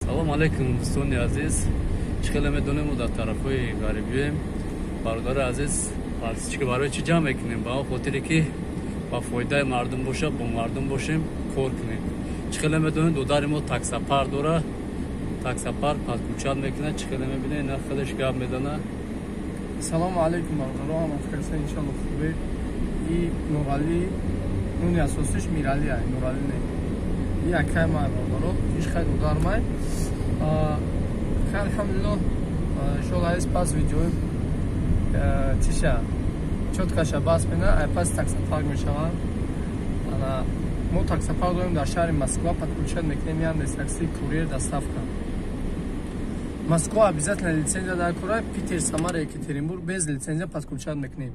Салом алейкум дӯстони азиз. Чӣ хеле медонем мо дар тарафҳои ғарибием. Бародари азиз, чӣ барои чӣ ҷамъ мекунем? Ба он хотире ки ба фоидаи мардум боша, бо мардум бошем, кор кунем. Чӣ хеле медонем додари мо таксапар дора. Таксапар падкучат мекунад. Чӣ хеле мебинем ина хелеш гап медона. Салому алейкум бародаро, ҳамаи хелса иншалло хубе. И Нурали, нуни асосиш Мирали ай, Нурали не. И акай май бародаро, иш хай додар май. Алҳамдулиллоҳ, иншалло айс пас видеои тиша чоткаша бас мена, ай пас таксапарк мешавад. Мо таксапарк дорем дар шаҳри Москва, падкучат мекунем яндекс такси, курьер, доставка. Москва обязательно лицензия дар кора, Питер, Самара, Екатеринбург без лицензия подключат мекунем.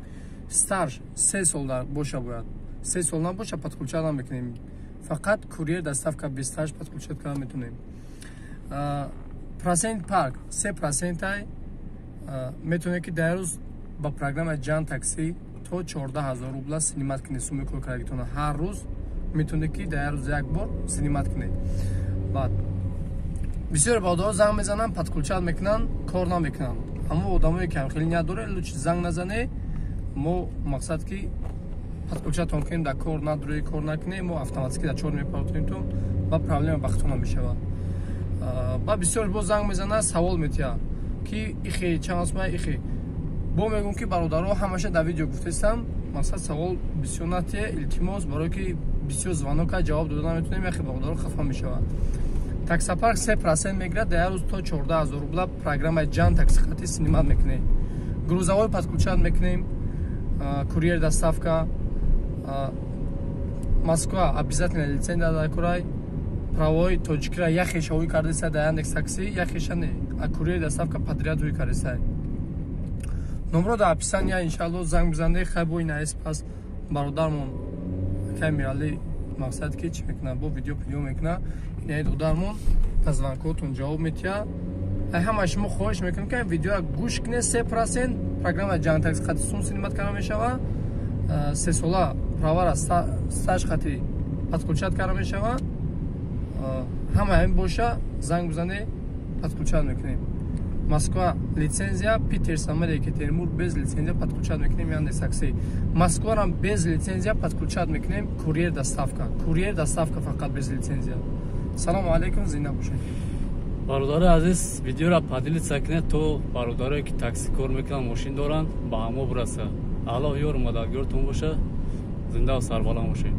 Старш 3 сол боша бояд. 3 сол набоша подключат мекунем. Фақат курьер, доставка без стаж подключат кардан метунем. Процент парк 3% ай метуне ки дар рӯз ба программа Ҷан такси то 14000 рубла синимат кунед суми коркарагитона. Ҳар рӯз метуне ки дар рӯз як бор синимат кунед. Баъд бисёр баъдо занг мезанам, подключат мекунан, кор намекунан. Аммо одамое ки хеле ният дорад, лучше занг назане. Мо мақсад ки подключатон кунем, дар кор надуре, кор накунем, мо автоматики дар чор мепартонем то ва проблема бахтона мешавад. Ба бисёр бо занг мезана, савол метия ки ихе чансмай ихе. Бо мегум ки бародаро ҳамаша дар видео гуфтестам, мақсад савол бисёр натия, илтимос барои ки бисёр звонока ҷавоб дода наметунем, яхе бародаро хафа мешавад. Таксапарк 3% мегирад, дар рӯз то 14000 рубла программаи Ҷан такси хати синимат мекунем. Грузовой подключат мекунем, курьер, доставка. Москва обязательно лицензия дар курай. Правои тоҷикра яхеша ҳуи кардеса дар яндекс такси, яхеша не. А курьер, доставка подряд ҳуи кардеса. Номро дар описания иншалло занг бизанед, хай бо ин айс пас бародармон кай Мирали мақсад ки чӣ мекунад, бо видео пидё мекунад. Ин додармон аз звонкотон ҷавоб метия. Ҳамаи шумо хоҳиш мекунем ки видеоро гӯш кунед. 3% программа Ҷан такси хати сум синимат карда мешавад. 3 сола правара стаж хати подключат карда мешавад. Ҳама ҳамин боша занг бизанед, подключат мекунем. Москва лицензия, Питер, Самара, Екатеринбург без лицензия подключат мекунем яндекс такси. Москва без лицензия подключат мекунем курьер, доставка. Курьер, доставка фақат без лицензия. Салому алейкум, зинда бошед. Бародари азиз, видеоро падилица кунед то бародарое ки такси кор мекунанд, мошин доранд, ба ҳамо бираса. Аллоҳ ёру мададгортон боша. Зинда ва сарбаланд бошед.